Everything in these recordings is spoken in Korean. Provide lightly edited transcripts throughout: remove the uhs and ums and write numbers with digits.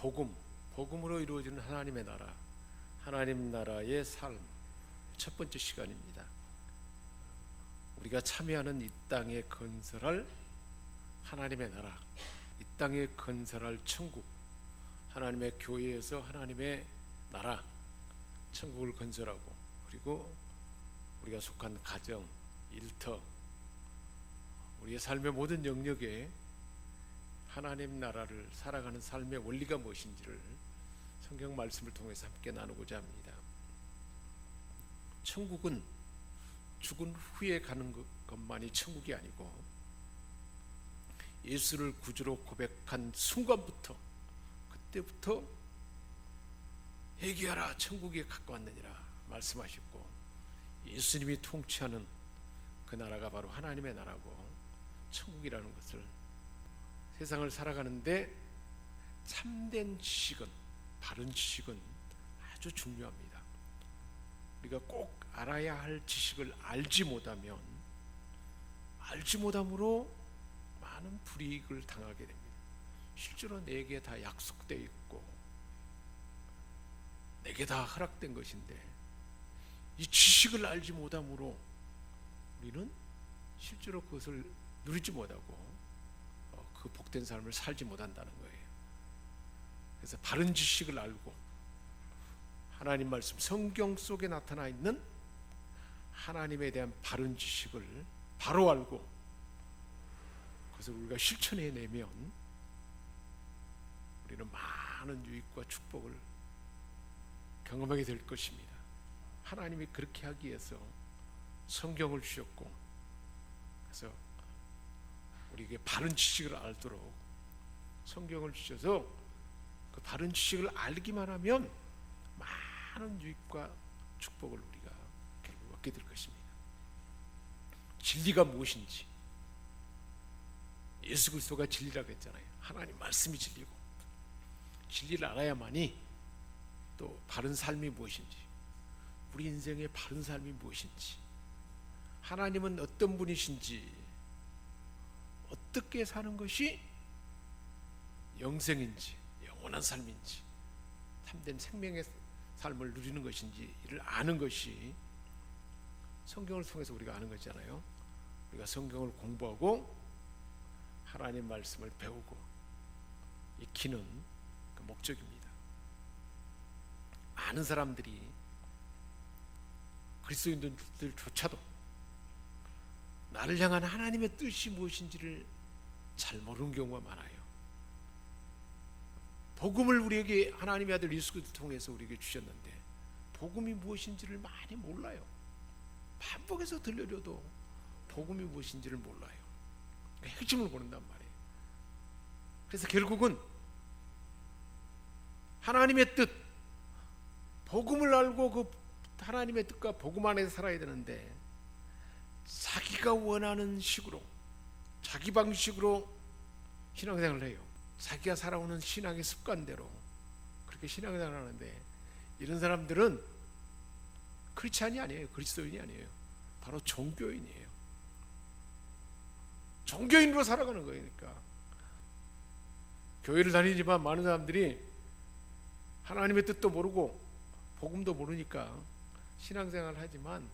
복음으로 이루어지는 하나님의 나라, 하나님 나라의 삶, 첫 번째 시간입니다. 우리가 참여하는 이 땅에 건설할 하나님의 나라, 이 땅에 건설할 천국, 하나님의 교회에서 하나님의 나라, 천국을 건설하고, 그리고 우리가 속한 가정, 일터, 우리의 삶의 모든 영역에 하나님 나라를 살아가는 삶의 원리가 무엇인지를 성경 말씀을 통해서 함께 나누고자 합니다. 천국은 죽은 후에 가는 것만이 천국이 아니고, 예수를 구주로 고백한 순간부터, 그때부터 회개하라, 천국에 가까웠느니라 말씀하셨고, 예수님이 통치하는 그 나라가 바로 하나님의 나라고 천국이라는 것을, 세상을 살아가는데 참된 지식은, 바른 지식은 아주 중요합니다. 우리가 꼭 알아야 할 지식을 알지 못함으로 많은 불이익을 당하게 됩니다. 실제로 내게 다 약속되어 있고 내게 다 허락된 것인데, 이 지식을 알지 못함으로 우리는 실제로 그것을 누리지 못하고 그 복된 삶을 살지 못한다는 거예요. 그래서 바른 지식을 알고, 하나님 말씀 성경 속에 나타나 있는 하나님에 대한 바른 지식을 바로 알고, 그래서 우리가 실천해내면 우리는 많은 유익과 축복을 경험하게 될 것입니다. 하나님이 그렇게 하기 위해서 성경을 주셨고, 그래서 우리에게 바른 지식을 알도록 성경을 주셔서 그 바른 지식을 알기만 하면 많은 유익과 축복을 우리가 결국 얻게 될 것입니다. 진리가 무엇인지, 예수 그리스도가 진리라고 했잖아요. 하나님 말씀이 진리고, 진리를 알아야만이 또 바른 삶이 무엇인지, 우리 인생의 바른 삶이 무엇인지, 하나님은 어떤 분이신지, 어떻게 사는 것이 영생인지, 영원한 삶인지, 참된 생명의 삶을 누리는 것인지를 아는 것이 성경을 통해서 우리가 아는 거잖아요. 우리가 성경을 공부하고 하나님 말씀을 배우고 익히는 그 목적입니다. 많은 사람들이, 그리스도인들조차도 나를 향한 하나님의 뜻이 무엇인지를 잘 모르는 경우가 많아요. 복음을 우리에게 하나님의 아들 예수 그리스도를 통해서 우리에게 주셨는데 복음이 무엇인지를 많이 몰라요. 반복해서 들려줘도 복음이 무엇인지를 몰라요. 핵심을 모른단 말이에요. 그래서 결국은 하나님의 뜻, 복음을 알고 그 하나님의 뜻과 복음 안에서 살아야 되는데, 자기가 원하는 식으로, 자기 방식으로 신앙생활을 해요. 자기가 살아오는 신앙의 습관대로 그렇게 신앙생활을 하는데, 이런 사람들은 크리스찬이 아니에요. 그리스도인이 아니에요. 바로 종교인이에요. 종교인으로 살아가는 거니까. 교회를 다니지만 많은 사람들이 하나님의 뜻도 모르고 복음도 모르니까 신앙생활을 하지만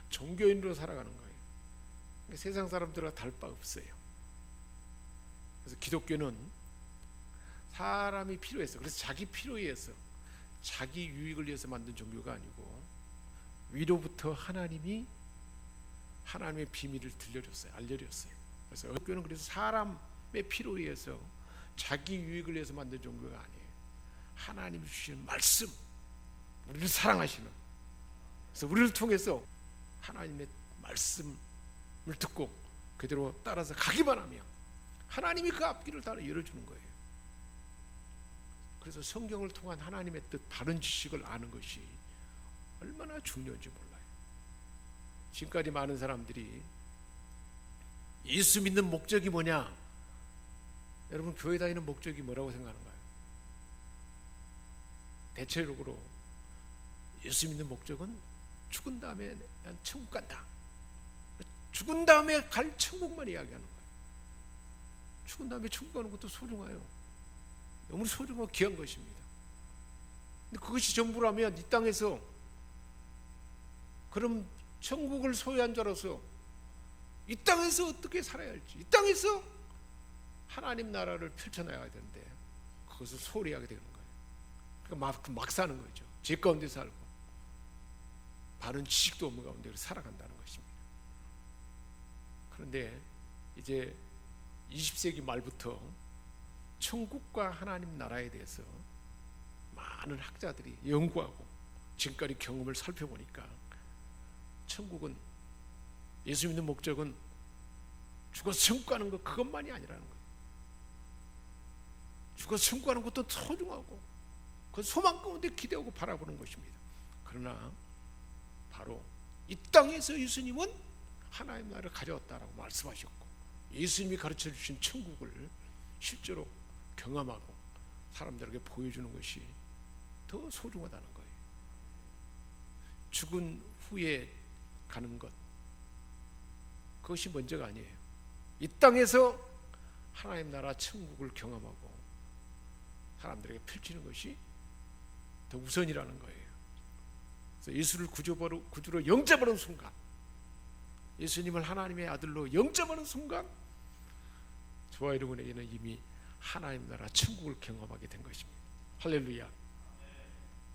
종교인으로 살아가는 거예요. 세상 사람들과 다를 바 없어요. 그래서 기독교는 사람이 필요해서, 그래서 자기 필요에 의해서, 자기 유익을 위해서 만든 종교가 아니고, 위로부터 하나님이 하나님의 비밀을 들려줬어요. 알려줬어요. 그래서 기독교는 그래서 사람의 필요에 의해서, 자기 유익을 위해서 만든 종교가 아니에요. 하나님이 주시는 말씀, 우리를 사랑하시는, 그래서 우리를 통해서 하나님의 말씀을 듣고 그대로 따라서 가기만 하면 하나님이 그 앞길을 다 열어주는 거예요. 그래서 성경을 통한 하나님의 뜻, 바른 지식을 아는 것이 얼마나 중요한지 몰라요. 지금까지 많은 사람들이 예수 믿는 목적이 뭐냐? 여러분, 교회 다니는 목적이 뭐라고 생각하는가요? 대체적으로 예수 믿는 목적은 죽은 다음에 난 천국 간다, 죽은 다음에 갈 천국만 이야기하는 거예요. 죽은 다음에 천국 가는 것도 소중해요. 너무 소중하고 귀한 것입니다. 근데 그것이 전부라면 이 땅에서, 그럼 천국을 소유한 자로서 이 땅에서 어떻게 살아야 할지, 이 땅에서 하나님 나라를 펼쳐나가야 되는데 그것을 소홀히 하게 되는 거예요. 그러니까 막 사는 거죠. 죄 가운데 살고 바른 지식도 없는 가운데 살아간다는 것입니다. 그런데 이제 20세기 말부터 천국과 하나님 나라에 대해서 많은 학자들이 연구하고 지금까지 경험을 살펴보니까 천국은, 예수 믿는 목적은 죽어서 천국 가는 것 그것만이 아니라는 거예요. 죽어서 천국 가는 것도 소중하고 그 소망 가운데 기대하고 바라보는 것입니다. 그러나 바로 이 땅에서 예수님은 하나님 나라를 가져왔다라고 말씀하셨고, 예수님이 가르쳐 주신 천국을 실제로 경험하고 사람들에게 보여주는 것이 더 소중하다는 거예요. 죽은 후에 가는 것, 그것이 먼저가 아니에요. 이 땅에서 하나님 나라 천국을 경험하고 사람들에게 펼치는 것이 더 우선이라는 거예요. 그래서 예수를 구주로 영접하는 순간, 예수님을 하나님의 아들로 영접하는 순간 저와 여러분에게는 이미 하나님 나라 천국을 경험하게 된 것입니다. 할렐루야.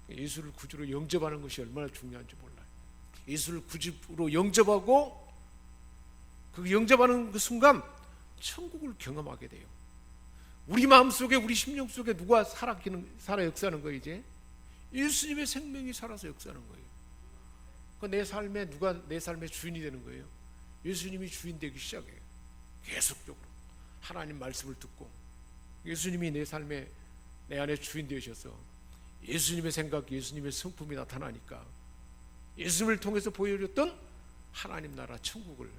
예수를 구주로 영접하는 것이 얼마나 중요한지 몰라요. 예수를 구주로 영접하고 그 영접하는 그 순간 천국을 경험하게 돼요. 우리 마음속에, 우리 심령 속에 누가 살아 역사하는 거예요? 이제 예수님의 생명이 살아서 역사하는 거예요. 내 삶에 누가 내 삶의 주인이 되는 거예요? 예수님이 주인 되기 시작해요. 계속적으로 하나님 말씀을 듣고 예수님이 내 삶에, 내 안에 주인 되셔서 예수님의 생각, 예수님의 성품이 나타나니까 예수님을 통해서 보여줬던 하나님 나라 천국을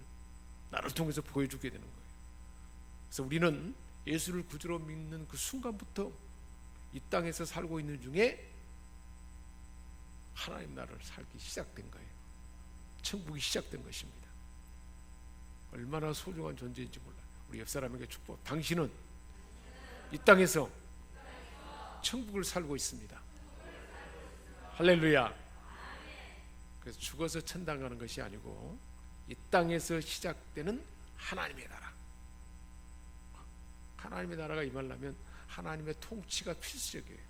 나를 통해서 보여주게 되는 거예요. 그래서 우리는 예수를 구주로 믿는 그 순간부터 이 땅에서 살고 있는 중에 하나님 나라를 살기 시작된 거예요. 천국이 시작된 것입니다. 얼마나 소중한 존재인지 몰라요. 우리 옆 사람에게 축복. 당신은 이 땅에서 천국을 살고 있습니다. 할렐루야. 그래서 죽어서 천당 가는 것이 아니고 이 땅에서 시작되는 하나님의 나라, 하나님의 나라가 임하려면 하나님의 통치가 필수적이에요.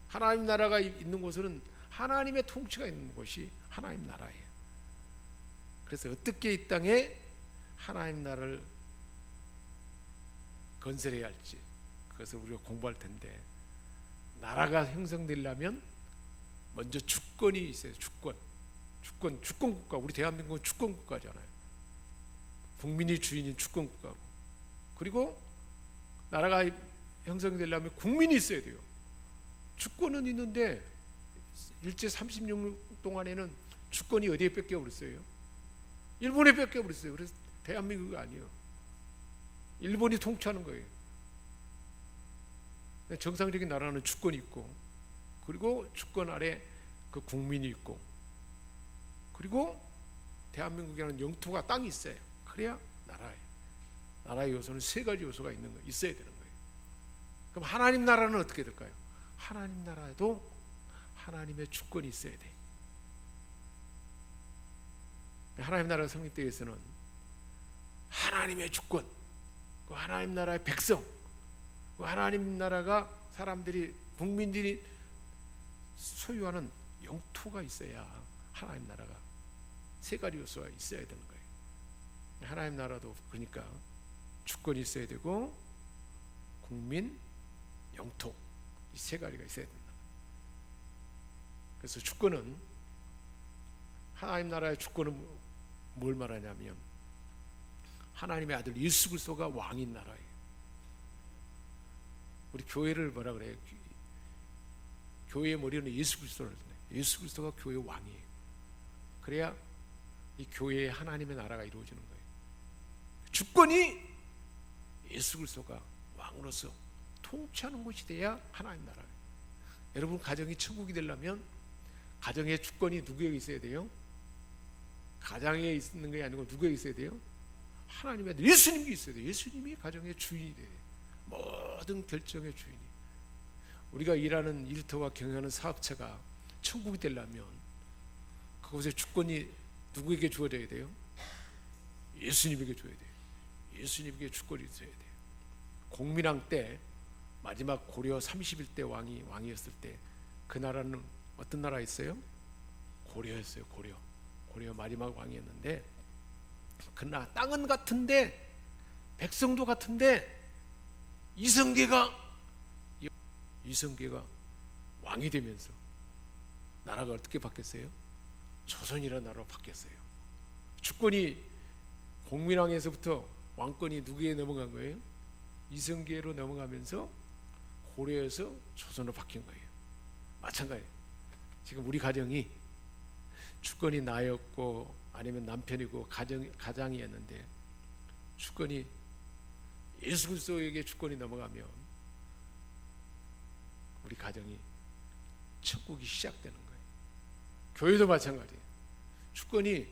하나님 나라가 있는 곳은 하나님의 통치가 있는 곳이 하나님 나라예요. 그래서 어떻게 이 땅에 하나님 나라를 건설해야 할지, 그것을 우리가 공부할 텐데, 나라가 형성되려면 먼저 주권이 있어요. 주권국가. 우리 대한민국은 주권국가잖아요. 국민이 주인인 주권국가고, 그리고 나라가 형성되려면 국민이 있어야 돼요. 주권은 있는데 일제 36년 동안에는 주권이 어디에 뺏겨버렸어요? 일본에 뺏겨버렸어요. 그래서 대한민국이 아니에요. 일본이 통치하는 거예요. 정상적인 나라는 주권이 있고, 그리고 주권 아래 그 국민이 있고, 그리고 대한민국에는 영토가 땅이 있어요. 그래야 나라예요. 나라의 요소는 세 가지 요소가 있어야 되는 거예요. 그럼 하나님 나라는 어떻게 될까요? 하나님 나라에도 하나님의 주권이 있어야 돼. 하나님 나라가 성립되기 위해서는 하나님의 주권, 그 하나님 나라의 백성, 그 하나님 나라가 사람들이, 국민들이 소유하는 영토가 있어야 하나님 나라가 세 가지 요소가 있어야 되는 거예요. 하나님 나라도 그러니까 주권이 있어야 되고, 국민, 영토, 이 세 가지가 있어야 된다. 그래서 주권은, 하나님 나라의 주권은 뭘 말하냐면 하나님의 아들 예수 그리스도가 왕인 나라예요. 우리 교회를 뭐라 그래요? 교회의 머리는 예수 그리스도를 해요. 예수 그리스도가 교회 왕이에요. 그래야 이 교회의 하나님의 나라가 이루어지는 거예요. 주권이 예수 그리스도가 왕으로서 통치하는 것이 돼야 하나님 나라예요. 여러분 가정이 천국이 되려면 가정의 주권이 누구에게 있어야 돼요? 가정에 있는 게 아니고 누구에게 있어야 돼요? 하나님의, 예수님께 있어야 돼요. 예수님이 가정의 주인이 돼요. 모든 결정의 주인이 우리가 일하는 일터와 경영하는 사업체가 천국이 되려면 그곳에 주권이 누구에게 주어져야 돼요? 예수님에게 줘야 돼요. 예수님에게 주권이 있어야 돼요. 공민왕 때 마지막 고려 30일 왕이 왕이었을 때 그 나라는 어떤 나라였어요? 고려였어요. 고려 마지막 왕이었는데 그러나 땅은 같은데 백성도 같은데 이성계가 왕이 되면서 나라가 어떻게 바뀌었어요? 조선이라는 나라로 바뀌었어요. 주권이 공민왕에서부터 왕권이 누구에게 넘어간 거예요? 이성계로 넘어가면서 고려에서 조선으로 바뀐 거예요. 마찬가지예요. 지금 우리 가정이 주권이 나였고 아니면 남편이고 가장이었는데 주권이 예수 그리스도에게 주권이 넘어가면 우리 가정이 천국이 시작되는 거예요. 교회도 마찬가지예요. 주권이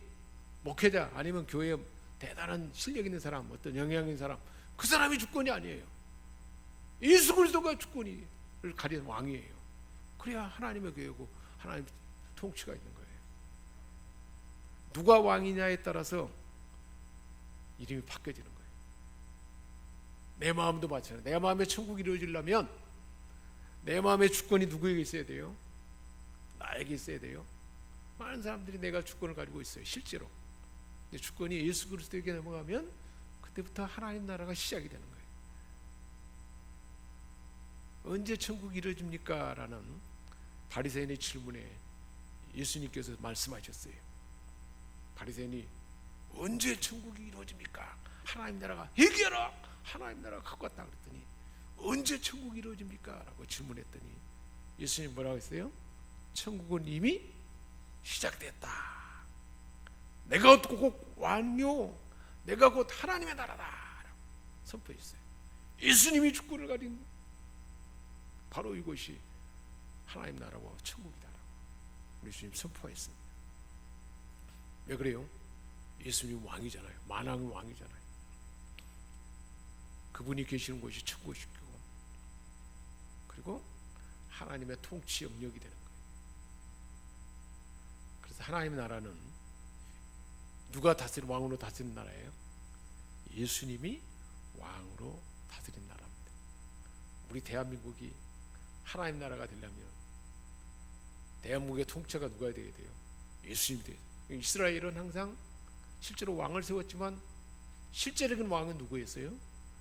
목회자 아니면 교회에 대단한 실력 있는 사람, 어떤 영향 있는 사람, 그 사람이 주권이 아니에요. 예수 그리스도가 주권을 가진 왕이에요. 그래야 하나님의 교회고 하나님 통치가 있는 거예요. 누가 왕이냐에 따라서 이름이 바뀌어지는 거예요. 내 마음도 마찬가지예요. 내 마음의 천국이 이루어지려면 내 마음의 주권이 누구에게 있어야 돼요? 나에게 있어야 돼요. 많은 사람들이 내가 주권을 가지고 있어요. 실제로. 근데 주권이 예수 그리스도에게 넘어가면 그때부터 하나님 나라가 시작이 되는 거예요. 언제 천국이 이루어집니까? 라는 바리새인의 질문에 예수님께서 말씀하셨어요. 바리새인이 언제 천국이 이루어집니까? 하나님 나라가 얘기하라! 하나님 나라가 갖고 왔다 그랬더니 언제 천국이 이루어집니까? 라고 질문했더니 예수님 뭐라고 했어요? 천국은 이미 시작됐다. 내가 곧 왕요, 내가 곧 하나님의 나라다 라고 선포했어요. 예수님이 주권을 가진 바로 이것이 하나님 나라와 천국이다라고 우리 주님 선포했습니다. 왜 그래요? 예수님 왕이잖아요. 만왕의 왕이잖아요. 그분이 계시는 곳이 천국이고 그리고 하나님의 통치 영역이 되는 거예요. 그래서 하나님의 나라는 누가 다스리는 왕으로 다스리는 나라예요? 예수님이 왕으로 다스리는 나라입니다. 우리 대한민국이 하나님 나라가 되려면 대한민국의 통치가 누가 되어야 돼요? 예수님이 돼요. 이스라엘은 항상 실제로 왕을 세웠지만 실제적인 왕은 누구였어요?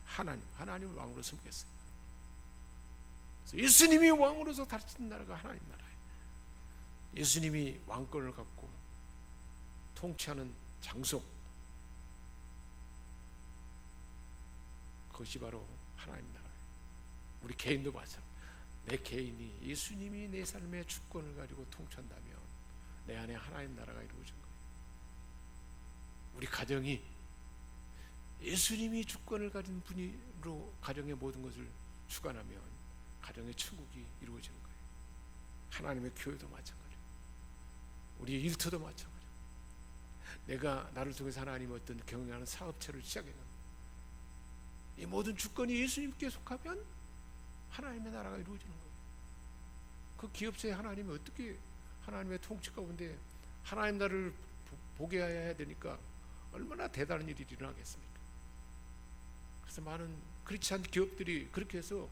하나님을 왕으로 섬겼어요. 그래서 예수님이 왕으로서 다스리는 나라가 하나님 나라예요. 예수님이 왕권을 갖고 통치하는 장소, 그것이 바로 하나님 나라예요. 우리 개인도 마찬가지예요. 내 개인이 예수님이 내 삶의 주권을 가지고 통치한다면 내 안에 하나님 나라가 이루어진 거예요. 우리 가정이 예수님이 주권을 가진 분으로 가정의 모든 것을 주관하면 가정의 천국이 이루어지는 거예요. 하나님의 교회도 마찬가지예요. 우리 일터도 마찬가지예요. 내가 나를 통해서 하나님 어떤 경영하는 사업체를 시작해요. 이 모든 주권이 예수님께 속하면 하나님의 나라가 이루어지는 거예요. 그 기업체에 하나님이 어떻게 하나님의 통치 가운데 하나님 나라를 보게 해야 되니까 얼마나 대단한 일이 일어나겠습니까? 그래서 많은 그렇지 않은 기업들이 그렇게 해서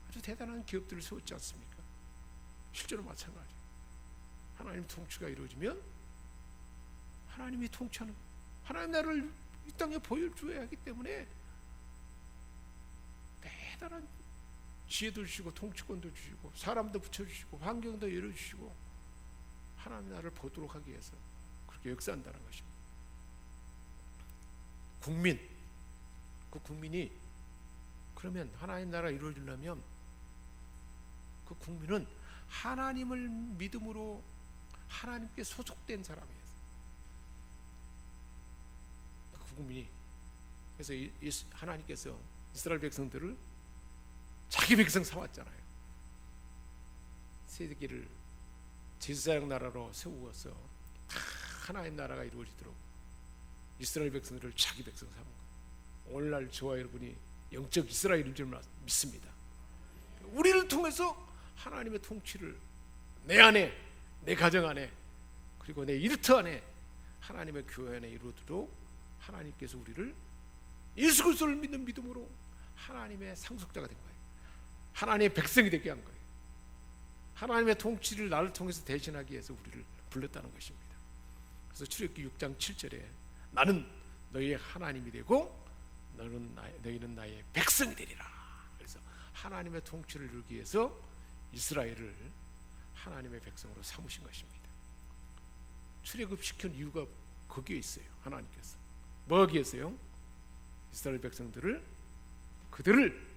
아주 대단한 기업들을 세웠지 않습니까? 실제로 마찬가지예요. 하나님 통치가 이루어지면 하나님이 통치하는 하나님 나라를 이 땅에 보여줘야 하기 때문에 대단한 지혜도 주시고 통치권도 주시고 사람도 붙여주시고 환경도 열어주시고 하나님 나라를 보도록 하기 위해서 그렇게 역사한다는 것입니다. 그 국민이 그러면 하나님 나라가 이루어지려면 그 국민은 하나님을 믿음으로 하나님께 소속된 사람이에요. 그 국민이 그래서 하나님께서 이스라엘 백성들을 자기 백성 삼았잖아요. 세계를 제사장 나라로 세우어서 다 하나님 나라가 이루어지도록 이스라엘 백성들을 자기 백성 삼은 거예요. 오늘날 저와 여러분이 영적 이스라엘인 줄 믿습니다. 우리를 우리를 통해서 하나님의 통치를 내 안에, 내 가정 안에, 그리고 내 일터 안에, 하나님의 교회 안에 이루도록 하나님께서 우리를 예수 그리스도를 믿는 믿음으로 하나님의 상속자가 된 거예요. 하나님의 백성이 되게 한 거예요. 하나님의 통치를 나를 통해서 대신하기 위해서 우리를 불렀다는 것입니다. 그래서 출애굽기 6장 7절에 나는 너희의 하나님이 되고 너희는 나의 백성이 되리라. 그래서 하나님의 통치를 이루기 위해서 이스라엘을 하나님의 백성으로 삼으신 것입니다. 출애굽시킨 이유가 거기에 있어요. 하나님께서 뭐 하기 위해서요? 이스라엘 백성들을, 그들을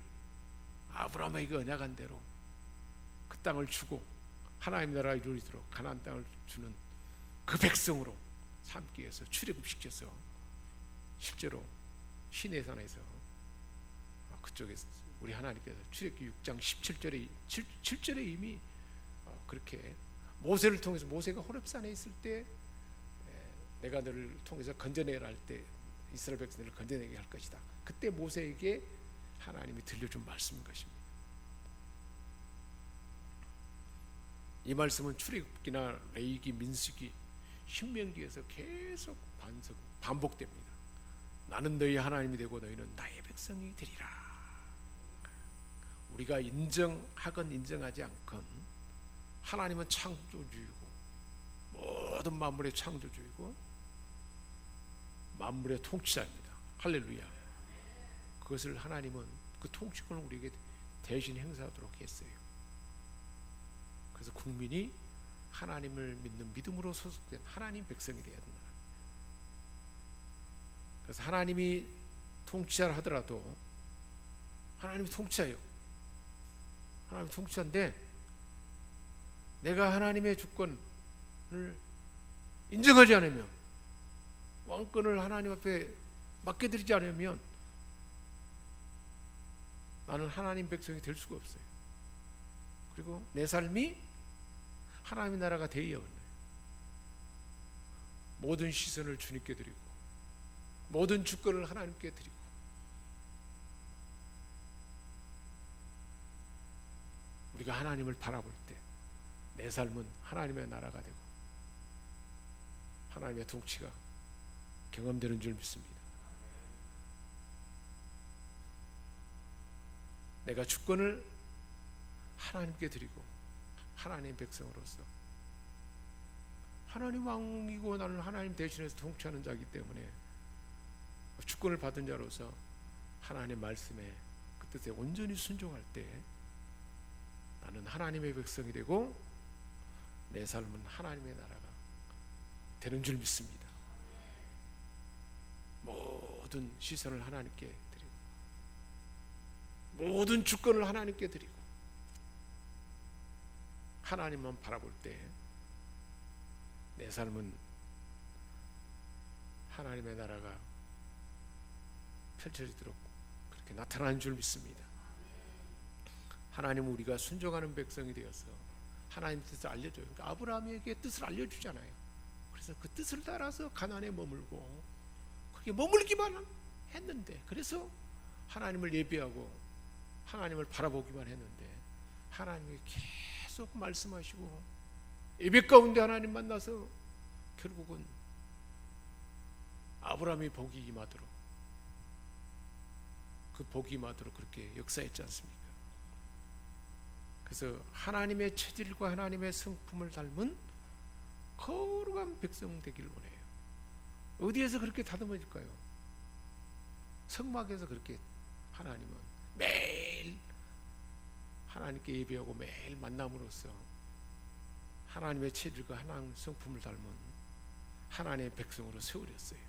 아브라함에게 언약한 대로 그 땅을 주고 하나님 나라가 이루어지도록 가나안 땅을 주는 그 백성으로 삼기 위해서 출애굽시켜서 실제로 시내산에서 그쪽에서 우리 하나님께서 출애굽기 6장 7절에 이미 그렇게 모세를 통해서, 모세가 호렙산에 있을 때 내가 너를 통해서 건져내라 할 때 이스라엘 백성들을 건져내게 할 것이다. 그때 모세에게 하나님이 들려준 말씀인 것입니다. 이 말씀은 출애굽기나 레위기, 민수기, 신명기에서 계속 반복됩니다. 나는 너희 하나님이 되고 너희는 나의 백성이 되리라. 우리가 인정하건 인정하지 않건 하나님은 창조주이고 모든 만물의 창조주이고 만물의 통치자입니다. 할렐루야. 그것을 하나님은 그 통치권을 우리에게 대신 행사하도록 했어요. 그래서 국민이 하나님을 믿는 믿음으로 소속된 하나님 백성이 되어야 된다. 그래서 하나님이 통치자를 하더라도 하나님이 통치자예요. 하나님 통치자인데 내가 하나님의 주권을 인정하지 않으면, 왕권을 하나님 앞에 맡겨드리지 않으면 나는 하나님 백성이 될 수가 없어요. 그리고 내 삶이 하나님의 나라가 되어야 합니다. 모든 시선을 주님께 드리고 모든 주권을 하나님께 드리고 우리가 하나님을 바라볼 때 내 삶은 하나님의 나라가 되고 하나님의 통치가 경험되는 줄 믿습니다. 내가 주권을 하나님께 드리고 하나님 백성으로서, 하나님 왕이고 나는 하나님 대신해서 통치하는 자이기 때문에 주권을 받은 자로서 하나님 말씀에 그 뜻에 온전히 순종할 때 나는 하나님의 백성이 되고 내 삶은 하나님의 나라가 되는 줄 믿습니다. 모든 시선을 하나님께 드리고 모든 주권을 하나님께 드리고 하나님만 바라볼 때 내 삶은 하나님의 나라가 펼쳐지도록 그렇게 나타나는 줄 믿습니다. 하나님은 우리가 순종하는 백성이 되어서 하나님 뜻을 알려줘요. 그러니까 아브라함에게 뜻을 알려주잖아요. 그래서 그 뜻을 따라서 가나안에 머물고 그렇게 머물기만 했는데, 그래서 하나님을 예배하고 하나님을 바라보기만 했는데 하나님이 계속 말씀하시고 예배 가운데 하나님 만나서 결국은 아브라함의 복이 임하도록, 그 복이 임하도록 그렇게 역사했지 않습니까? 그래서 하나님의 체질과 하나님의 성품을 닮은 거룩한 백성 되기를 원해요. 어디에서 그렇게 다듬어질까요? 성막에서 그렇게 하나님은 매일 하나님께 예배하고 매일 만남으로써 하나님의 체질과 하나님의 성품을 닮은 하나님의 백성으로 세우렸어요.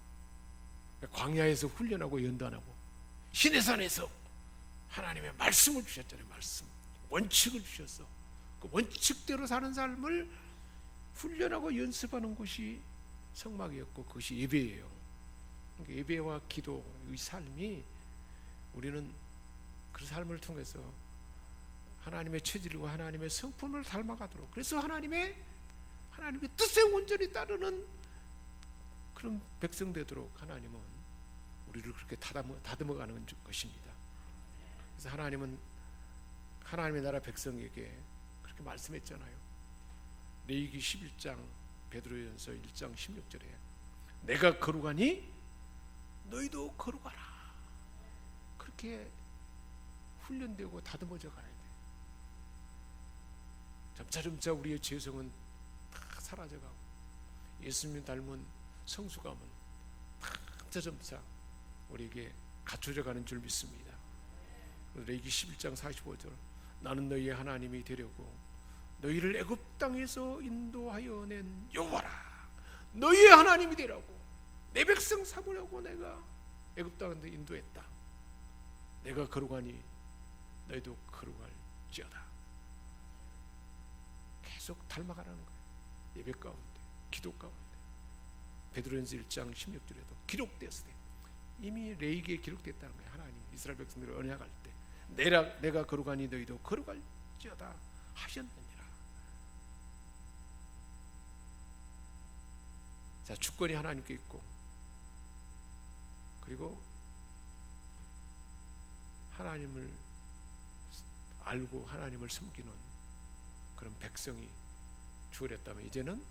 광야에서 훈련하고 연단하고 시내산에서 하나님의 말씀을 주셨잖아요. 말씀, 원칙을 주셔서 그 원칙대로 사는 삶을 훈련하고 연습하는 곳이 성막이었고 그것이 예배예요. 그러니까 예배와 기도의 삶이, 우리는 그 삶을 통해서 하나님의 체질과 하나님의 성품을 닮아가도록, 그래서 하나님의 뜻에 온전히 따르는 그런 백성 되도록 하나님은 우리를 그렇게 다듬어가는 것입니다. 그래서 하나님은 하나님의 나라 백성에게 그렇게 말씀했잖아요. 레위기 11장 베드로전서 1장 16절에 내가 거룩하니 너희도 거룩하라. 그렇게 훈련되고 다듬어져 가야 돼. 점차점차 우리의 죄성은 다 사라져가고 예수님 닮은 성수감은 점차점차 우리에게 갖춰져 가는 줄 믿습니다. 레위기 11장 45절 나는 너희의 하나님이 되려고 너희를 애굽 땅에서 인도하여 낸 여호와라. 너희의 하나님이 되라고 내 백성 삼으려고 내가 애굽 땅에 인도했다. 내가 거룩하니 너희도 거룩할지어다. 계속 닮아가라는 거예요. 예배 가운데, 기도 가운데. 베드로전서 1장 16절에도 기록되었을 때 이미 레위기에 기록됐다는 거예요. 하나님 이스라엘 백성들을 언약할 때 내가 거룩하니 너희도 거룩할지어다 하셨느니라. 자, 주권이 하나님께 있고 그리고 하나님을 알고 하나님을 섬기는 그런 백성이 주어졌다면 이제는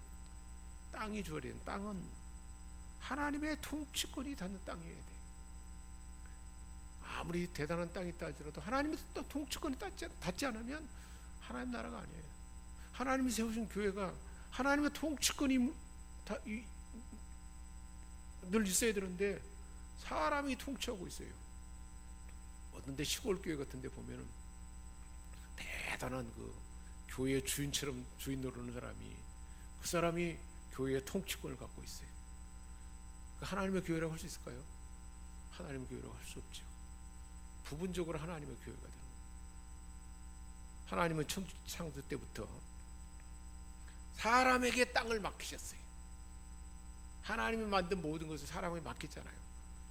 땅이 주어진 땅은 하나님의 통치권이 닿는 땅이어야 돼. 아무리 대단한 땅이 있다 하더라도 하나님의 또 통치권이 닿지 않으면 하나님 나라가 아니에요. 하나님이 세우신 교회가 하나님의 통치권이 늘 있어야 되는데 사람이 통치하고 있어요. 어떤데 시골 교회 같은데 보면은 대단한 그 교회 주인처럼 주인 노르는 사람이 그 사람이 교회의 통치권을 갖고 있어요. 하나님의 교회라고 할 수 있을까요? 하나님의 교회라고 할 수 없죠. 부분적으로 하나님의 교회가 되는 거예요. 하나님은 창조 때부터 사람에게 땅을 맡기셨어요. 하나님이 만든 모든 것을 사람에게 맡겼잖아요.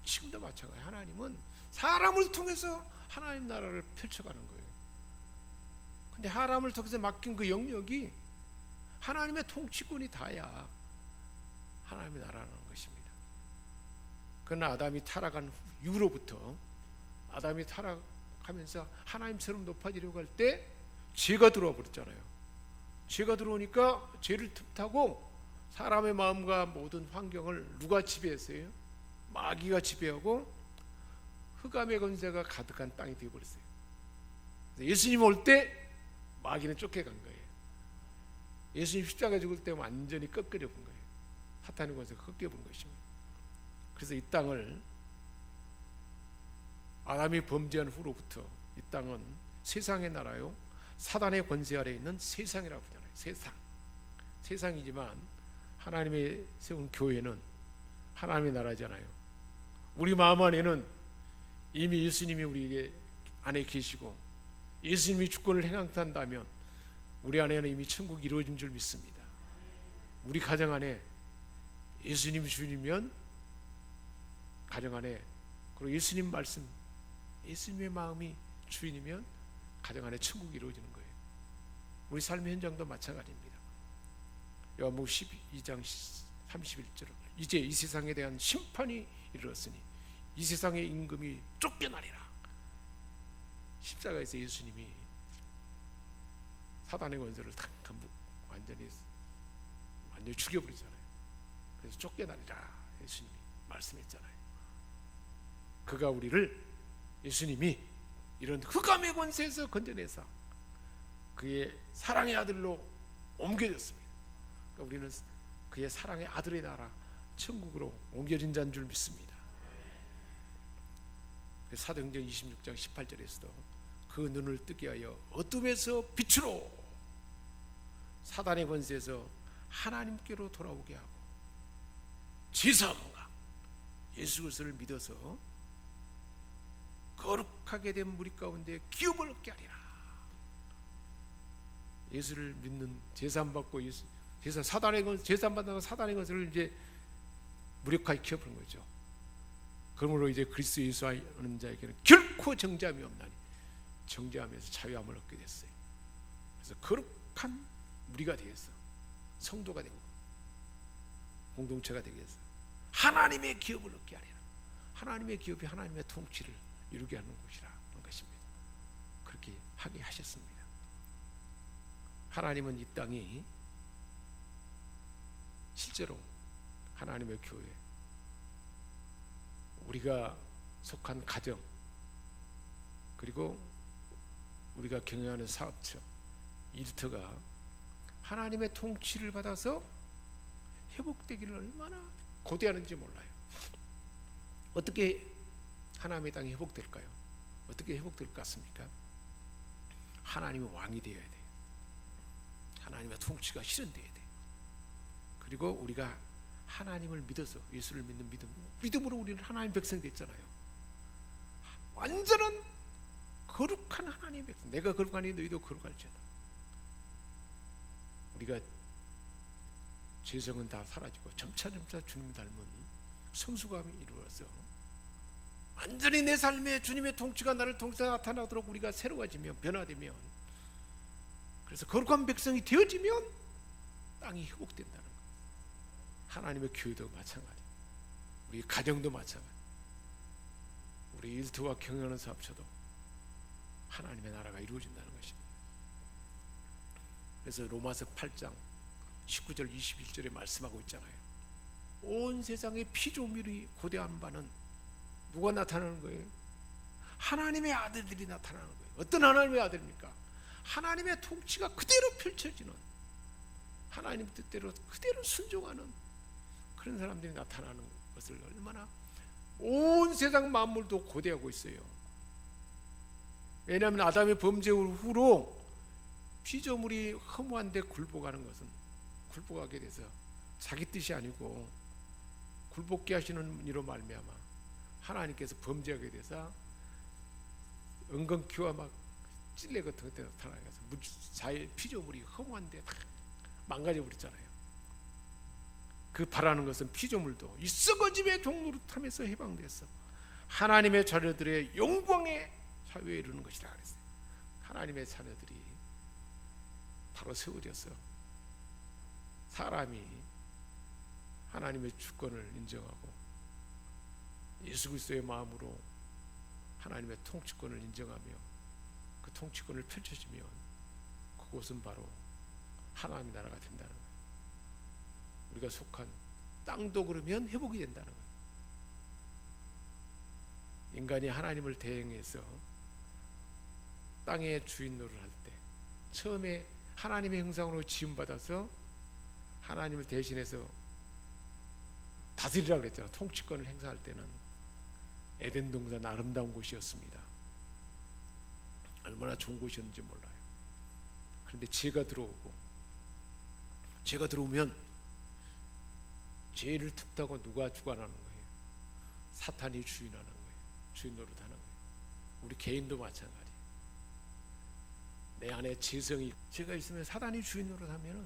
지금도 마찬가지예요. 하나님은 사람을 통해서 하나님 나라를 펼쳐가는 거예요. 근데 사람을 통해서 맡긴 그 영역이 하나님의 통치권이 닿아야 하나님의 나라라는 것입니다. 그러나 아담이 타락한 이후로부터 아담이 타락하면서 하나님처럼 높아지려고 할 때 죄가 들어와 버렸잖아요. 죄가 들어오니까 죄를 틈타고 사람의 마음과 모든 환경을 누가 지배했어요? 마귀가 지배하고 흑암의 권세가 가득한 땅이 되어버렸어요. 예수님 올 때 마귀는 쫓겨간 거예요. 예수님 십자가 죽을 때 완전히 꺾으려 본 거예요. 사탄의 권세가 꺾여 본 것입니다. 그래서 이 땅을 아담이 범죄한 후로부터 이 땅은 세상의 나라요 사단의 권세 아래에 있는 세상이라고 부르잖아요. 세상이지만 하나님의 세운 교회는 하나님의 나라잖아요. 우리 마음 안에는 이미 예수님이 우리 안에 계시고 예수님이 주권을 행한다면 우리 안에는 이미 천국이 이루어진 줄 믿습니다. 우리 가정 안에 예수님이 주님이면 가정 안에 그리고 예수님 말씀 예수님의 마음이 주인이면 가정 안에 천국이 이루어지는 거예요. 우리 삶의 현장도 마찬가지입니다. 요한복음 12장 31절 이제 이 세상에 대한 심판이 이르렀으니 이 세상의 임금이 쫓겨나리라. 십자가에서 예수님이 사단의 권세를 다 완전히 죽여버리잖아요. 그래서 쫓겨나리라 예수님이 말씀했잖아요. 그가 우리를 예수님이 이런 흑암의 권세에서 건져내서 그의 사랑의 아들로 옮겨졌습니다. 그러니까 우리는 그의 사랑의 아들의 나라 천국으로 옮겨진 자인 줄 믿습니다. 사도행전 26장 18절에서도 그 눈을 뜨게 하여 어둠에서 빛으로 사단의 권세에서 하나님께로 돌아오게 하고 죄사함과 예수 그리스도를 믿어서 거룩하게 된 무리 가운데 기업을 얻게 하리라. 예수를 믿는 제사함 받고 제사 사단의 것 제사함 받는 사단의 것을 이제 무력하게 키워버린 거죠. 그러므로 이제 그리스도 예수 아는 자에게는 결코 정죄함이 없나니 정죄함에서 자유함을 얻게 됐어요. 그래서 거룩한 무리가 되어서 성도가 되고 공동체가 되게 해서 하나님의 기업을 얻게 하리라. 하나님의 기업이 하나님의 통치를 이루게 하는 곳이라는 것입니다. 그렇게 하게 하셨습니다. 하나님은 이 땅이 실제로 하나님의 교회, 우리가 속한 가정, 그리고 우리가 경영하는 사업처, 일터가 하나님의 통치를 받아서 회복되기를 얼마나 고대하는지 몰라요. 어떻게 하나님의 땅이 회복될까요? 어떻게 회복될 것 같습니까? 하나님의 왕이 되어야 돼요. 하나님의 통치가 실현되어야 돼요. 그리고 우리가 하나님을 믿어서, 예수를 믿는 믿음으로 우리는 하나님 백성이 됐잖아요. 완전한 거룩한 하나님의 백성. 내가 거룩하니 너희도 거룩할지어다. 우리가 죄성은 다 사라지고 점차점차 주님 닮은 성숙함이 이루어서 완전히 내 삶에 주님의 통치가 나를 통해서 나타나도록 우리가 새로워지면, 변화되면, 그래서 거룩한 백성이 되어지면 땅이 회복된다는 거예요. 하나님의 교회도 마찬가지, 우리 가정도 마찬가지, 우리 일터와 경영하는 사업처도 하나님의 나라가 이루어진다는 것입니다. 그래서 로마서 8장 19절 21절에 말씀하고 있잖아요. 온 세상의 피조물이 고대한 바는 누가 나타나는 거예요? 하나님의 아들들이 나타나는 거예요. 어떤 하나님의 아들입니까? 하나님의 통치가 그대로 펼쳐지는, 하나님 뜻대로 그대로 순종하는 그런 사람들이 나타나는 것을 얼마나 온 세상 만물도 고대하고 있어요. 왜냐하면 아담의 범죄 후로 피조물이 허무한데 굴복하는 것은, 굴복하게 돼서 자기 뜻이 아니고 굴복케 하시는 이로 말미암아 하나님께서 범죄하게 돼서 은근키와 막 찔레 같은 것들 나타나서 자의 피조물이 허무한데 다 망가져 버렸잖아요. 그 바라는 것은 피조물도 이 썩어짐의 종노릇함에서 해방돼서 하나님의 자녀들의 영광의 사회에 이르는 것이라 그랬어요. 하나님의 자녀들이 바로 세워져서 사람이 하나님의 주권을 인정하고 예수 그리스도의 마음으로 하나님의 통치권을 인정하며 그 통치권을 펼쳐지면 그곳은 바로 하나님의 나라가 된다는 거예요. 우리가 속한 땅도 그러면 회복이 된다는 거예요. 인간이 하나님을 대행해서 땅의 주인 노릇을 할 때, 처음에 하나님의 형상으로 지음받아서 하나님을 대신해서 다스리라고 그랬잖아요. 통치권을 행사할 때는 에덴 동산 아름다운 곳이었습니다. 얼마나 좋은 곳이었는지 몰라요. 그런데 죄가 들어오면 죄를 틈타고 누가 주관하는 거예요? 사탄이 주인하는 거예요. 주인 노릇하는 거예요. 우리 개인도 마찬가지. 내 안에 죄가 있으면 사탄이 주인 노릇하면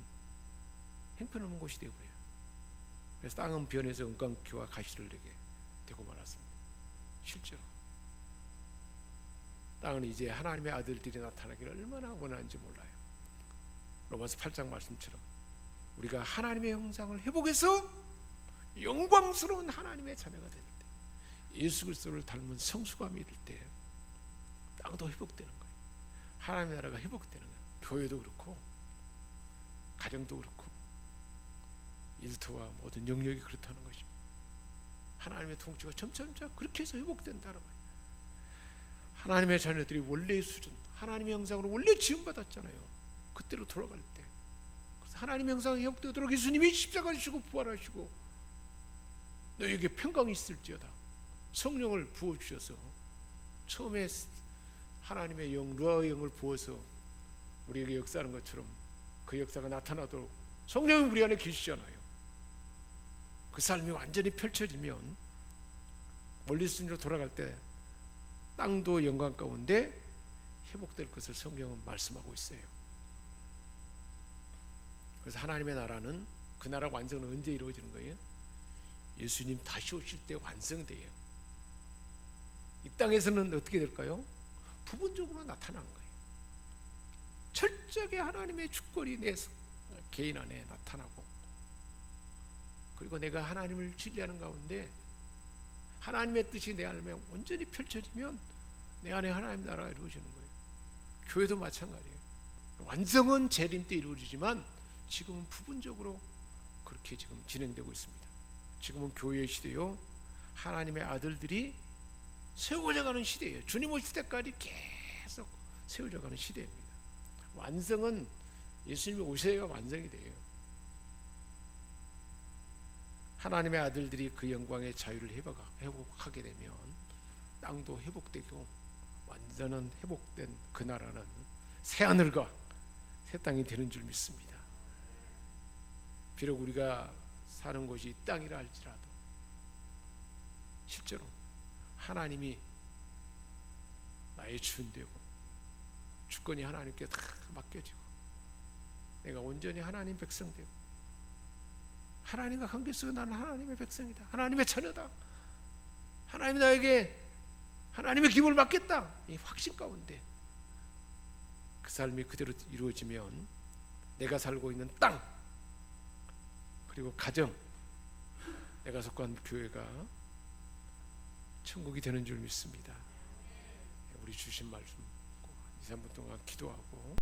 형편없는 곳이 되고요. 그래서 땅은 변해서 은광키와 가시를 내게 되고 말았습니다. 실제로 땅은 이제 하나님의 아들들이 나타나기를 얼마나 원하는지 몰라요. 로마서 8장 말씀처럼 우리가 하나님의 형상을 회복해서 영광스러운 하나님의 자녀가 될 때, 예수 그리스도를 닮은 성숙함이 이를 때 땅도 회복되는 거예요. 하나님의 나라가 회복되는 거예요. 교회도 그렇고 가정도 그렇고 일터와 모든 영역이 그렇다는 것입니다. 하나님의 통치가 점차 그렇게 해서 회복된다는 거예요. 하나님의 자녀들이 원래의 수준, 하나님의 형상으로 원래 지음받았잖아요. 그때로 돌아갈 때, 그래서 하나님의 형상이 회복되도록 예수님이 십자가 지시고 부활하시고 너에게 평강이 있을지어다 성령을 부어주셔서, 처음에 하나님의 영, 루아의 영을 부어서 우리에게 역사하는 것처럼 그 역사가 나타나도록 성령이 우리 안에 계시잖아요. 그 삶이 완전히 펼쳐지면 원리 수준으로 돌아갈 때 땅도 영광 가운데 회복될 것을 성경은 말씀하고 있어요. 그래서 하나님의 나라는, 그 나라 완성은 언제 이루어지는 거예요? 예수님 다시 오실 때 완성돼요. 이 땅에서는 어떻게 될까요? 부분적으로 나타나는 거예요. 철저하게 하나님의 주권이 내 개인 안에 나타나고, 그리고 내가 하나님을 신뢰하는 가운데 하나님의 뜻이 내 안에 온전히 펼쳐지면 내 안에 하나님 나라가 이루어지는 거예요. 교회도 마찬가지예요. 완성은 재림 때 이루어지지만 지금은 부분적으로 그렇게 지금 진행되고 있습니다. 지금은 교회의 시대요, 하나님의 아들들이 세워져 가는 시대예요. 주님 오실 때까지 계속 세워져 가는 시대입니다. 완성은 예수님이 오셔야 완성이 돼요. 하나님의 아들들이 그 영광의 자유를 회복하게 되면 땅도 회복되고 완전한 회복된 그 나라는 새 하늘과 새 땅이 되는 줄 믿습니다. 비록 우리가 사는 곳이 땅이라 할지라도 실제로 하나님이 나의 주인 되고 주권이 하나님께 다 맡겨지고 내가 온전히 하나님 백성 되고 하나님과 관계 속에 나는 하나님의 백성이다, 하나님의 자녀다, 하나님이 나에게 하나님의 기업을 맡겠다, 이 확신 가운데 그 삶이 그대로 이루어지면 내가 살고 있는 땅 그리고 가정, 내가 속한 교회가 천국이 되는 줄 믿습니다. 우리 주신 말씀 2, 3분 동안 기도하고